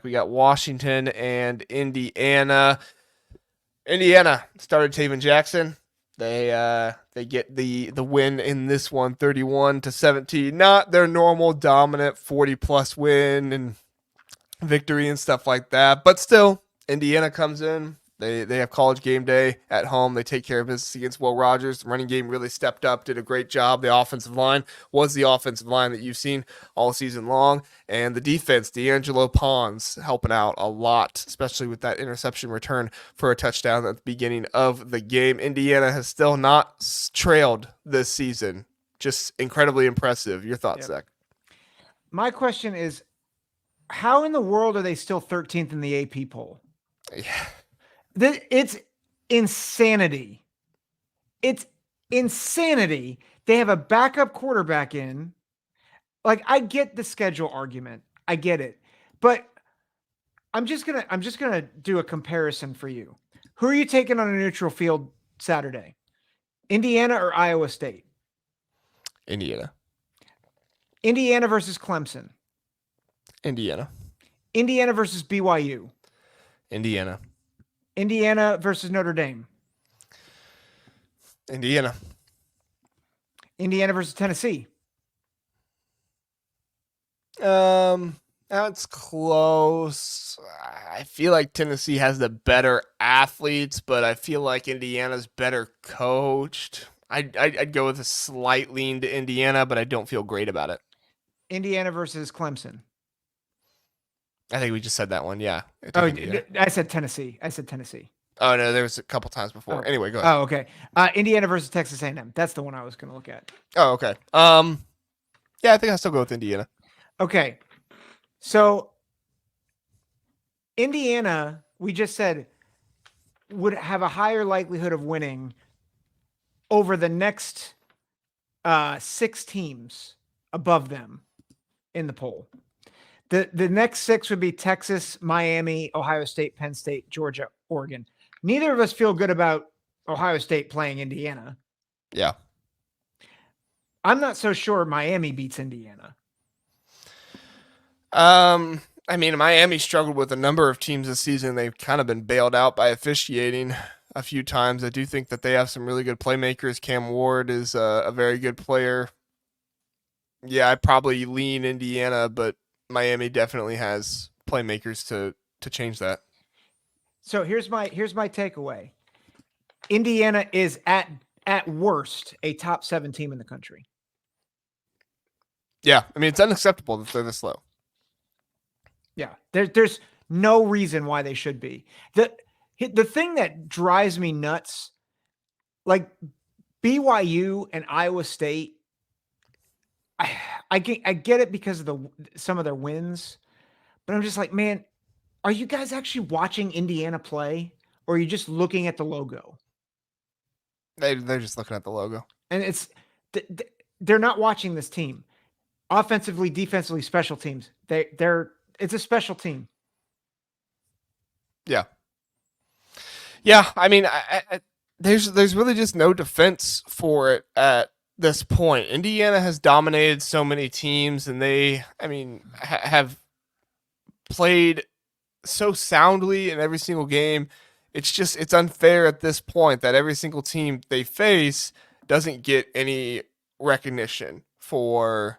We got Washington and Indiana. Indiana started Taven Jackson. They get the win in this one, 31-17. Not their normal dominant 40+ win and victory and stuff like that, but still, Indiana comes in. They have college game day at home. They take care of business against Will Rogers. The running game really stepped up, did a great job. The offensive line was the offensive line that you've seen all season long. And the defense, D'Angelo Pons, helping out a lot, especially with that interception return for a touchdown at the beginning of the game. Indiana has still not trailed this season. Just incredibly impressive. Your thoughts, Yep. Zach? My question is, how in the world are they still 13th in the AP poll? Yeah. It's insanity. It's insanity. They have a backup quarterback in. Like, I get the schedule argument. I get it. But I'm just gonna do a comparison for you. Who are you taking on a neutral field Saturday? Indiana or Iowa State? Indiana. Indiana versus Clemson. Indiana. Indiana versus BYU. Indiana. Indiana versus Notre Dame. Indiana. Indiana versus Tennessee. That's close. I feel like Tennessee has the better athletes, but I feel like Indiana's better coached. I'd go with a slight lean to Indiana, but I don't feel great about it. Indiana versus Clemson. I think we just said that one. Yeah. Oh, Indiana. I said Tennessee. Oh no, there was a couple times before. Oh. Anyway, go ahead. Oh, okay. Indiana versus Texas A&M. That's the one I was going to look at. Oh, okay. Yeah, I think I'll still go with Indiana. Okay. So Indiana, we just said, would have a higher likelihood of winning over the next 6 teams above them in the poll. The next 6 would be Texas, Miami, Ohio State, Penn State, Georgia, Oregon. Neither of us feel good about Ohio State playing Indiana. Yeah. I'm not so sure Miami beats Indiana. I mean, Miami struggled with a number of teams this season. They've kind of been bailed out by officiating a few times. I do think that they have some really good playmakers. Cam Ward is a very good player. Yeah, I probably lean Indiana, but Miami definitely has playmakers to change that. So here's my takeaway. Indiana is at worst a top 7 team in the country. Yeah, I mean, it's unacceptable that they're this low. Yeah, there's no reason why they should be. The thing that drives me nuts, like BYU and Iowa State, I get it because of some of their wins, but I'm just like, man, are you guys actually watching Indiana play, or are you just looking at the logo? They're just looking at the logo, and they're not watching this team. Offensively, defensively, special teams. It's a special team. Yeah. Yeah, I mean, there's really just no defense for it at this point. Indiana has dominated so many teams, and they, I mean, have played so soundly in every single game. It's unfair at this point that every single team they face doesn't get any recognition for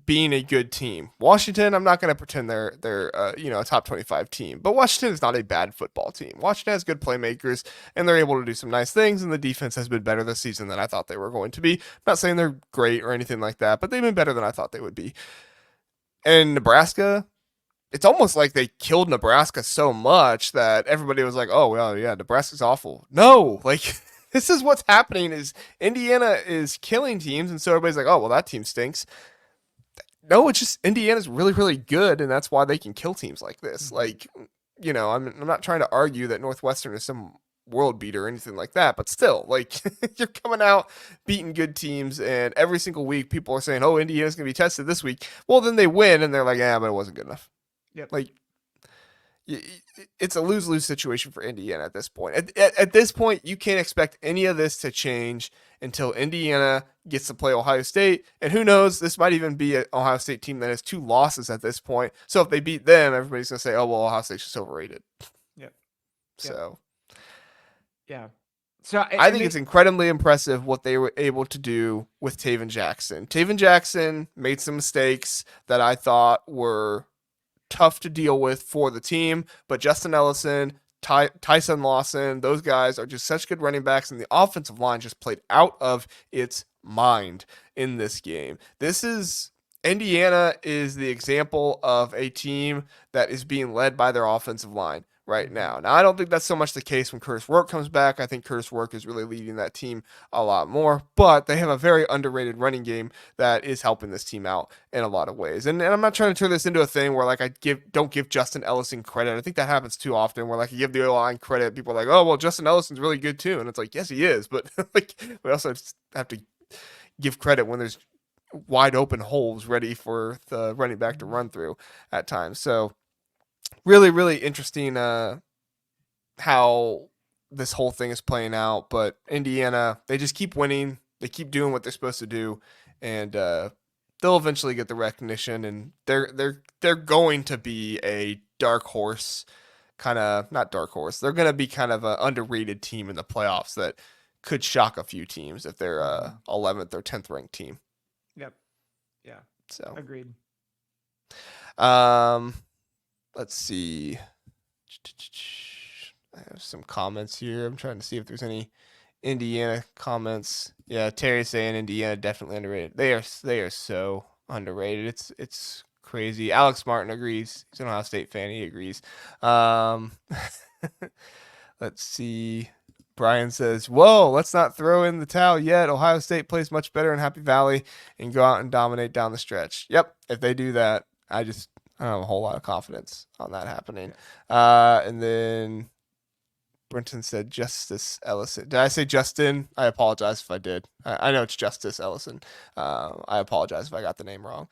being a good team. Washington, I'm not going to pretend they're a top 25 team, but Washington is not a bad football team. Washington has good playmakers, and they're able to do some nice things, and the defense has been better this season than I thought they were going to be. I'm not saying they're great or anything like that, but they've been better than I thought they would be. And Nebraska, it's almost like they killed Nebraska so much that everybody was like, oh, well, yeah, Nebraska's awful. No, like, this is what's happening is Indiana is killing teams, and so everybody's like, oh, well, that team stinks. No, it's just Indiana's really, really good, and that's why they can kill teams like this. Like, I'm not trying to argue that Northwestern is some world beater or anything like that, but still, like, you're coming out beating good teams, and every single week people are saying, oh, Indiana's going to be tested this week. Well, then they win, and they're like, yeah, but it wasn't good enough. Yep. Like, it's a lose-lose situation for Indiana at this point. At this point, you can't expect any of this to change until Indiana gets to play Ohio State. And who knows, this might even be an Ohio State team that has 2 losses at this point. So if they beat them, everybody's going to say, oh, well, Ohio State's just overrated. Yep. So, yeah. So I think it's incredibly impressive what they were able to do with Taven Jackson. Taven Jackson made some mistakes that I thought were tough to deal with for the team, but Justin Ellison, Tyson Lawson, those guys are just such good running backs, and the offensive line just played out of its mind in this game. Indiana is the example of a team that is being led by their offensive line right now. Now, I don't think that's so much the case when Curtis Work comes back. I think Curtis Work is really leading that team a lot more, but they have a very underrated running game that is helping this team out in a lot of ways. And I'm not trying to turn this into a thing where like don't give Justin Ellison credit. I think that happens too often where like you give the O-line credit, people are like, oh, well, Justin Ellison's really good too. And it's like, yes, he is, but like we also have to give credit when there's wide open holes ready for the running back to run through at times. So really, really interesting how this whole thing is playing out. But Indiana, they just keep winning. They keep doing what they're supposed to do, and they'll eventually get the recognition. And they're going to be a dark horse, kind of not dark horse. They're going to be kind of an underrated team in the playoffs that could shock a few teams if they're 11th or 10th ranked team. Yep. Yeah. So agreed. Let's see. I have some comments here. I'm trying to see if there's any Indiana comments. Yeah, Terry's saying Indiana definitely underrated. They are so underrated. It's crazy. Alex Martin agrees. He's an Ohio State fan. He agrees. Let's see. Brian says, whoa, let's not throw in the towel yet. Ohio State plays much better in Happy Valley and go out and dominate down the stretch. Yep, if they do that, I don't have a whole lot of confidence on that happening. And then Brenton said Justice Ellison. Did I say Justin? I apologize if I did. I know it's Justice Ellison. I apologize if I got the name wrong.